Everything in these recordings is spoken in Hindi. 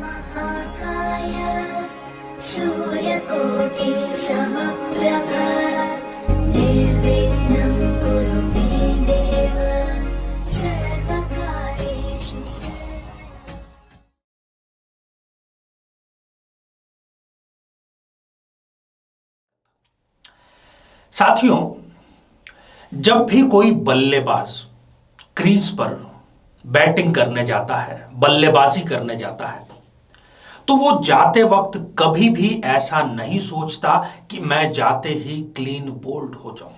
महाकाय सूर्यकोटि समप्रभ निर्विघ्नं कुरु मे देव सर्वकार्येषु सर्वदा। साथियों, जब भी कोई बल्लेबाज क्रीज पर बैटिंग करने जाता है, बल्लेबाजी करने जाता है, तो वो जाते वक्त कभी भी ऐसा नहीं सोचता कि मैं जाते ही क्लीन बोल्ड हो जाऊं।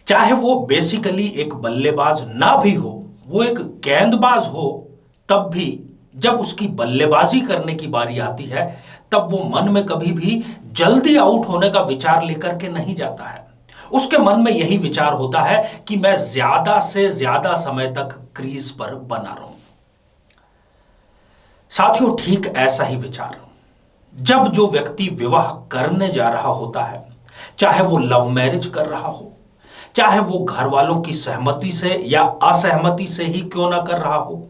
चाहे वो बेसिकली एक बल्लेबाज ना भी हो, वो एक गेंदबाज हो, तब भी जब उसकी बल्लेबाजी करने की बारी आती है, तब वो मन में कभी भी जल्दी आउट होने का विचार लेकर के नहीं जाता है। उसके मन में यही विचार होता है कि मैं ज्यादा से ज्यादा समय तक क्रीज पर बना रहूं। साथियों, ठीक ऐसा ही विचार जब जो व्यक्ति विवाह करने जा रहा होता है, चाहे वो लव मैरिज कर रहा हो, चाहे वो घर वालों की सहमति से या असहमति से ही क्यों ना कर रहा हो,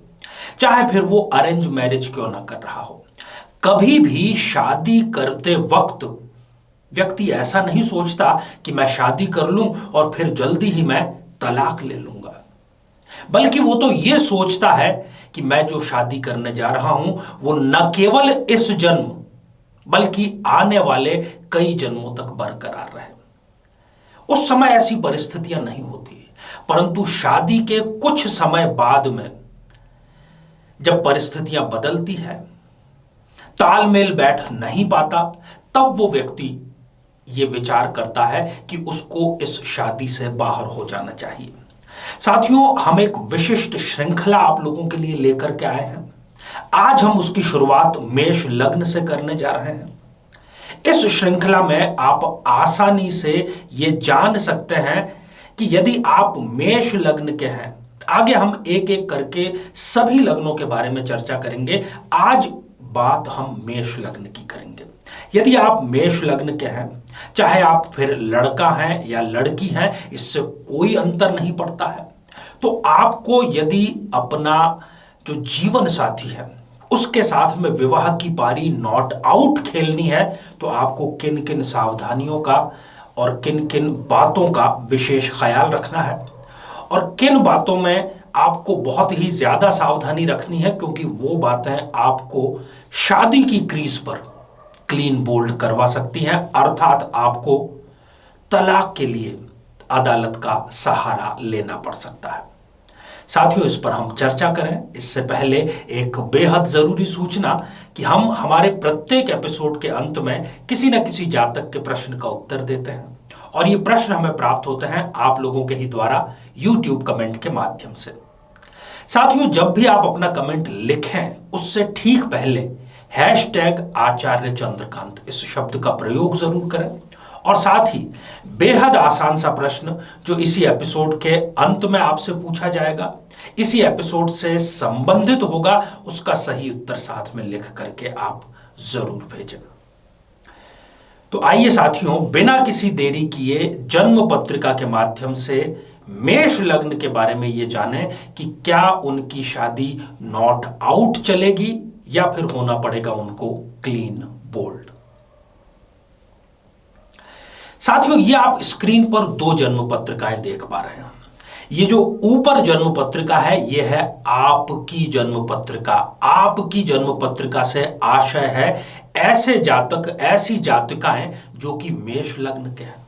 चाहे फिर वो अरेंज मैरिज क्यों ना कर रहा हो, कभी भी शादी करते वक्त व्यक्ति ऐसा नहीं सोचता कि मैं शादी कर लूं और फिर जल्दी ही मैं तलाक ले लूंगा। बल्कि वो तो ये सोचता है कि मैं जो शादी करने जा रहा हूं वो न केवल इस जन्म बल्कि आने वाले कई जन्मों तक बरकरार रहे। उस समय ऐसी परिस्थितियां नहीं होती, परंतु शादी के कुछ समय बाद में जब परिस्थितियां बदलती है, तालमेल बैठ नहीं पाता, तब वो व्यक्ति ये विचार करता है कि उसको इस शादी से बाहर हो जाना चाहिए। साथियों, हम एक विशिष्ट श्रृंखला आप लोगों के लिए लेकर के आए हैं। आज हम उसकी शुरुआत मेष लग्न से करने जा रहे हैं। इस श्रृंखला में आप आसानी से ये जान सकते हैं कि यदि आप मेष लग्न के हैं। आगे हम एक एक करके सभी लग्नों के बारे में चर्चा करेंगे। आज बात हम मेष लग्न की करेंगे। यदि आप मेष लग्न के हैं, चाहे आप फिर लड़का हैं या लड़की हैं, इससे कोई अंतर नहीं पड़ता है। तो आपको यदि अपना जो जीवन साथी है उसके साथ में विवाह की पारी नॉट आउट खेलनी है, तो आपको किन किन सावधानियों का और किन किन बातों का विशेष ख्याल रखना है और किन बातों में आपको बहुत ही ज्यादा सावधानी रखनी है, क्योंकि वो बातें आपको शादी की क्रीज पर क्लीन बोल्ड करवा सकती हैं, अर्थात आपको तलाक के लिए अदालत का सहारा लेना पड़ सकता है। साथियों, इस पर हम चर्चा करें इससे पहले एक बेहद जरूरी सूचना कि हम हमारे प्रत्येक एपिसोड के अंत में किसी न किसी जातक के प्रश्न का उत्तर देते हैं और ये प्रश्न हमें प्राप्त होते हैं आप लोगों के ही द्वारा YouTube कमेंट के माध्यम से। साथियों, जब भी आप अपना कमेंट लिखें उससे ठीक पहले #आचार्य चंद्रकांत इस शब्द का प्रयोग जरूर करें और साथ ही बेहद आसान सा प्रश्न जो इसी एपिसोड के अंत में आपसे पूछा जाएगा, इसी एपिसोड से संबंधित होगा, उसका सही उत्तर साथ में लिख करके आप जरूर भेजें। तो आइए साथियों, बिना किसी देरी किए जन्म पत्रिका के माध्यम से मेष लग्न के बारे में ये जानें कि क्या उनकी शादी नॉट आउट चलेगी या फिर होना पड़ेगा उनको क्लीन बोल्ड। साथियों, ये आप स्क्रीन पर 2 जन्म पत्रिकाएं देख पा रहे हैं। ये जो ऊपर जन्म पत्रिका है ये है आपकी जन्म पत्रिका। आपकी जन्म पत्रिका से आशय है ऐसे जातक, ऐसी जातिकाएं जो कि मेष लग्न के हैं।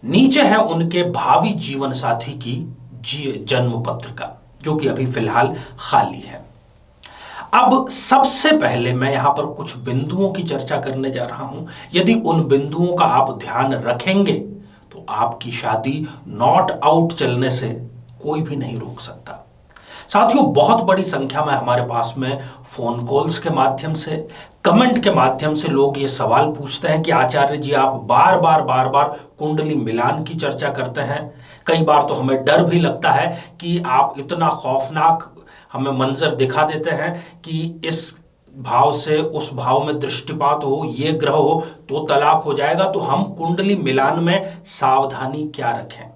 नीचे है उनके भावी जीवन साथी की जन्म पत्रिका जो कि अभी फिलहाल खाली है। अब सबसे पहले मैं यहां पर कुछ बिंदुओं की चर्चा करने जा रहा हूं। यदि उन बिंदुओं का आप ध्यान रखेंगे तो आपकी शादी नॉट आउट चलने से कोई भी नहीं रोक सकता। साथियों, बहुत बड़ी संख्या में हमारे पास में फोन कॉल्स के माध्यम से, कमेंट के माध्यम से लोग ये सवाल पूछते हैं कि आचार्य जी आप बार बार कुंडली मिलान की चर्चा करते हैं। कई बार तो हमें डर भी लगता है कि आप इतना खौफनाक हमें मंजर दिखा देते हैं कि इस भाव से उस भाव में दृष्टिपात हो, ये ग्रह हो तो तलाक हो जाएगा। तो हम कुंडली मिलान में सावधानी क्या रखें?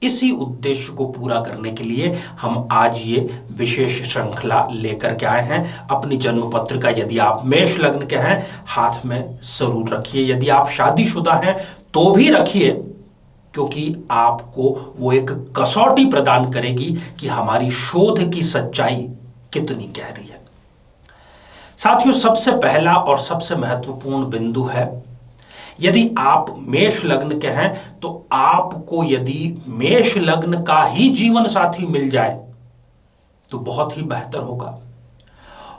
इसी उद्देश्य को पूरा करने के लिए हम आज ये विशेष श्रृंखला लेकर के आए हैं। अपनी जन्म पत्रिका यदि आप मेष लग्न के हैं हाथ में जरूर रखिए, यदि आप शादीशुदा हैं तो भी रखिए, क्योंकि आपको वो एक कसौटी प्रदान करेगी कि हमारी शोध की सच्चाई कितनी गहरी है। साथियों, सबसे पहला और सबसे महत्वपूर्ण बिंदु है, यदि आप मेष लग्न के हैं तो आपको यदि मेष लग्न का ही जीवन साथी मिल जाए तो बहुत ही बेहतर होगा।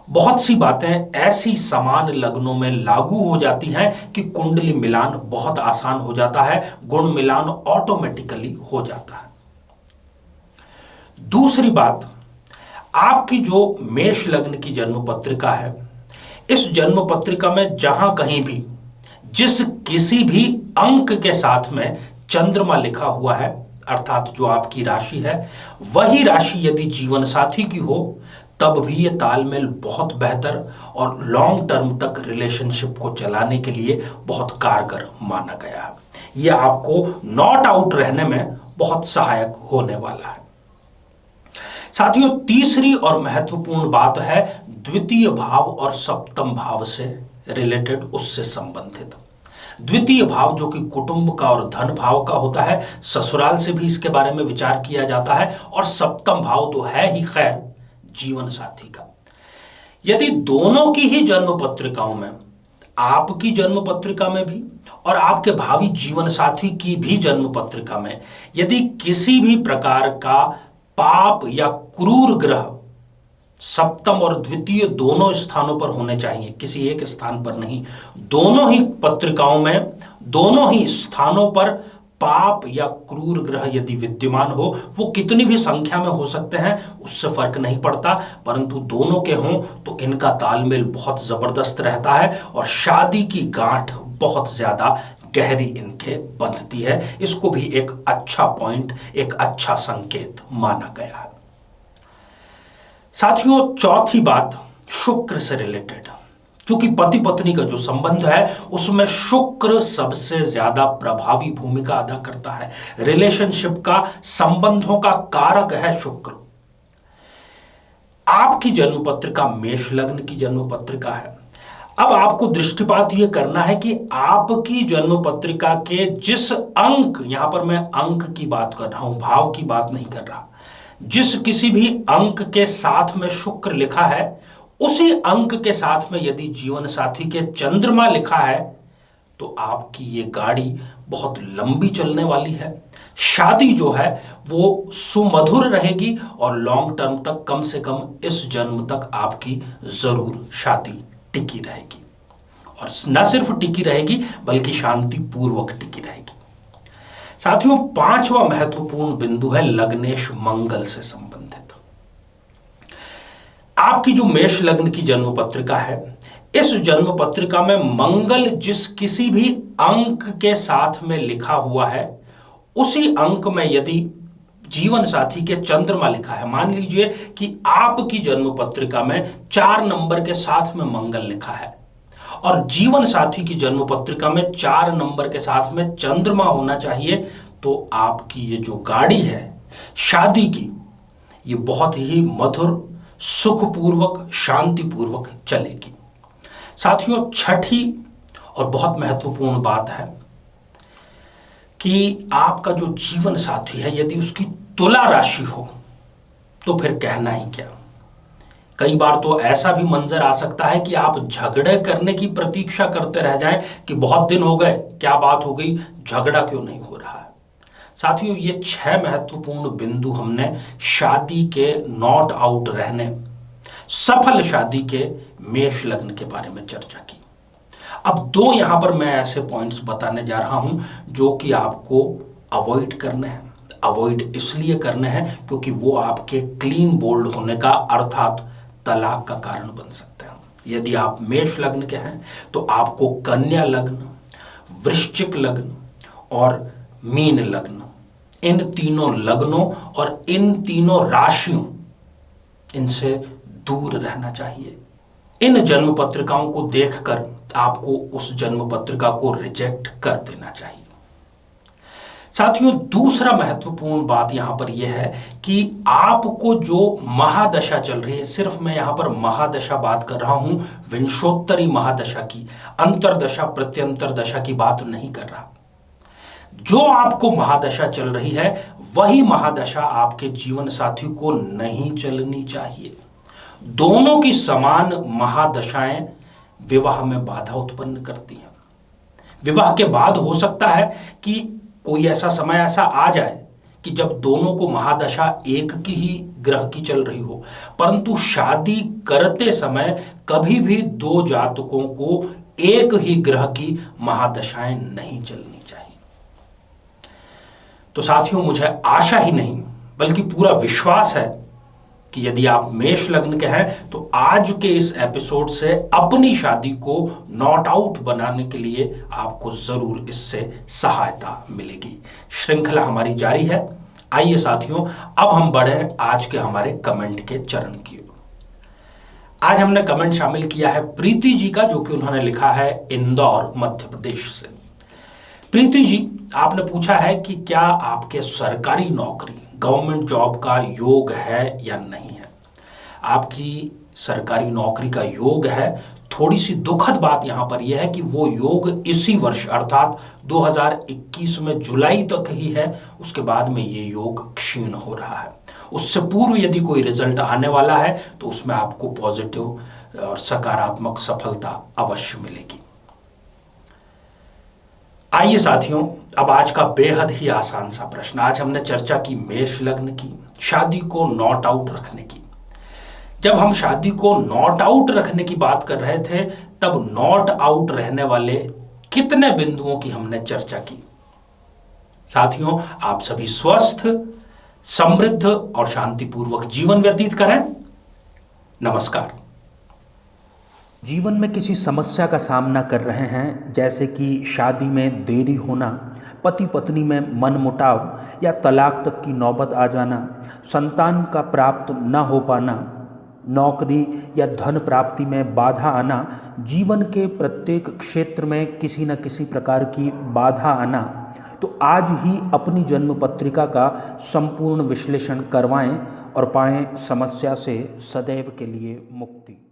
बहुत सी बातें ऐसी समान लग्नों में लागू हो जाती हैं कि कुंडली मिलान बहुत आसान हो जाता है, गुण मिलान ऑटोमेटिकली हो जाता है। दूसरी बात, आपकी जो मेष लग्न की जन्म पत्रिका है, इस जन्म पत्रिका में जहां कहीं भी जिस किसी भी अंक के साथ में चंद्रमा लिखा हुआ है, अर्थात जो आपकी राशि है, वही राशि यदि जीवन साथी की हो तब भी ये तालमेल बहुत बेहतर और लॉन्ग टर्म तक रिलेशनशिप को चलाने के लिए बहुत कारगर माना गया है। ये आपको नॉट आउट रहने में बहुत सहायक होने वाला है। साथियों, तीसरी और महत्वपूर्ण बात है द्वितीय भाव और सप्तम भाव से रिलेटेड, उससे संबंधित। द्वितीय भाव जो कि कुटुंब का और धन भाव का होता है, ससुराल से भी इसके बारे में विचार किया जाता है, और सप्तम भाव तो है ही खैर जीवन साथी का। यदि दोनों की ही जन्म पत्रिकाओं में, आपकी जन्म पत्रिका में भी और आपके भावी जीवन साथी की भी जन्म पत्रिका में यदि किसी भी प्रकार का पाप या क्रूर ग्रह सप्तम और द्वितीय दोनों स्थानों पर होने चाहिए, किसी एक स्थान पर नहीं, दोनों ही पत्रिकाओं में, दोनों ही स्थानों पर पाप या क्रूर ग्रह यदि विद्यमान हो, वो कितनी भी संख्या में हो सकते हैं, उससे फर्क नहीं पड़ता, परंतु दोनों के हों तो इनका तालमेल बहुत जबरदस्त रहता है और शादी की गांठ बहुत ज्यादा गहरी इनके बंधती है। इसको भी एक अच्छा पॉइंट, एक अच्छा संकेत माना गया है। साथियों, चौथी बात शुक्र से रिलेटेड, क्योंकि पति पत्नी का जो संबंध है उसमें शुक्र सबसे ज्यादा प्रभावी भूमिका अदा करता है। रिलेशनशिप का, संबंधों का कारक है शुक्र। आपकी जन्म पत्रिका मेष लग्न की जन्म पत्रिका है। अब आपको दृष्टिपात यह करना है कि आपकी जन्म पत्रिका के जिस अंक, यहां पर मैं अंक की बात कर रहा हूं, भाव की बात नहीं कर रहा, जिस किसी भी अंक के साथ में शुक्र लिखा है, उसी अंक के साथ में यदि जीवन साथी के चंद्रमा लिखा है तो आपकी ये गाड़ी बहुत लंबी चलने वाली है। शादी जो है वो सुमधुर रहेगी और लॉन्ग टर्म तक, कम से कम इस जन्म तक आपकी जरूर शादी टिकी रहेगी, और न सिर्फ टिकी रहेगी बल्कि शांति पूर्वक टिकी रहेगी। साथियों, पांचवा महत्वपूर्ण बिंदु है लग्नेश मंगल से संबंधित। आपकी जो मेष लग्न की जन्म पत्रिका है, इस जन्म पत्रिका में मंगल जिस किसी भी अंक के साथ में लिखा हुआ है, उसी अंक में यदि जीवन साथी के चंद्रमा लिखा है, मान लीजिए कि आपकी जन्म पत्रिका में 4 नंबर के साथ में मंगल लिखा है और जीवन साथी की जन्म पत्रिका में 4 नंबर के साथ में चंद्रमा होना चाहिए, तो आपकी ये जो गाड़ी है शादी की, ये बहुत ही मधुर, सुखपूर्वक, शांतिपूर्वक चलेगी। साथियों, छठी और बहुत महत्वपूर्ण बात है कि आपका जो जीवन साथी है यदि उसकी तुला राशि हो तो फिर कहना ही क्या। कई बार तो ऐसा भी मंजर आ सकता है कि आप झगड़े करने की प्रतीक्षा करते रह जाएं कि बहुत दिन हो गए, क्या बात हो गई, झगड़ा क्यों नहीं हो रहा है। साथियों, ये 6 महत्वपूर्ण बिंदु हमने शादी के नॉट आउट रहने, सफल शादी के मेष लग्न के बारे में चर्चा की। अब 2 यहां पर मैं ऐसे पॉइंट्स बताने जा रहा हूं जो कि आपको अवॉइड करने हैं। अवॉइड इसलिए करने हैं क्योंकि वो आपके क्लीन बोल्ड होने का, अर्थात तलाक का कारण बन सकते हैं। यदि आप मेष लग्न के हैं तो आपको कन्या लग्न, वृश्चिक लग्न और मीन लग्न, इन तीनों लग्नों और इन तीनों राशियों, इनसे दूर रहना चाहिए। इन जन्म पत्रिकाओं को देखकर आपको उस जन्म पत्रिका को रिजेक्ट कर देना चाहिए। साथियों, दूसरा महत्वपूर्ण बात यहां पर यह है कि आपको जो महादशा चल रही है, सिर्फ मैं यहां पर महादशा बात कर रहा हूं, विंशोत्तरी महादशा की, अंतरदशा प्रत्यंतर दशा की बात नहीं कर रहा। जो आपको महादशा चल रही है वही महादशा आपके जीवन साथी को नहीं चलनी चाहिए। दोनों की समान महादशाएं विवाह में बाधा उत्पन्न करती हैं। विवाह के बाद हो सकता है कि कोई ऐसा समय ऐसा आ जाए कि जब दोनों को महादशा एक की ही ग्रह की चल रही हो, परंतु शादी करते समय कभी भी दो जातकों को एक ही ग्रह की महादशाएं नहीं चलनी चाहिए। तो साथियों, मुझे आशा ही नहीं बल्कि पूरा विश्वास है कि यदि आप मेष लग्न के हैं तो आज के इस एपिसोड से अपनी शादी को नॉट आउट बनाने के लिए आपको जरूर इससे सहायता मिलेगी। श्रृंखला हमारी जारी है। आइए साथियों, अब हम बढ़े आज के हमारे कमेंट के चरण की ओर। आज हमने कमेंट शामिल किया है प्रीति जी का, जो कि उन्होंने लिखा है इंदौर मध्य प्रदेश से। प्रीति जी, आपने पूछा है कि क्या आपके सरकारी नौकरी गवर्नमेंट जॉब का योग है या नहीं है। आपकी सरकारी नौकरी का योग है। थोड़ी सी दुखद बात यहां पर यह है कि वो योग इसी वर्ष अर्थात 2021 में जुलाई तक ही है, उसके बाद में ये योग क्षीण हो रहा है। उससे पूर्व यदि कोई रिजल्ट आने वाला है तो उसमें आपको पॉजिटिव और सकारात्मक सफलता अवश्य मिलेगी। आइए साथियों, अब आज का बेहद ही आसान सा प्रश्न। आज हमने चर्चा की मेष लग्न की, शादी को नॉट आउट रखने की। जब हम शादी को नॉट आउट रखने की बात कर रहे थे तब नॉट आउट रहने वाले कितने बिंदुओं की हमने चर्चा की। साथियों, आप सभी स्वस्थ, समृद्ध और शांतिपूर्वक जीवन व्यतीत करें। नमस्कार। जीवन में किसी समस्या का सामना कर रहे हैं, जैसे कि शादी में देरी होना, पति पत्नी में मनमुटाव या तलाक तक की नौबत आ जाना, संतान का प्राप्त न हो पाना, नौकरी या धन प्राप्ति में बाधा आना, जीवन के प्रत्येक क्षेत्र में किसी न किसी प्रकार की बाधा आना, तो आज ही अपनी जन्म पत्रिका का संपूर्ण विश्लेषण करवाएं और पाएं समस्या से सदैव के लिए मुक्ति।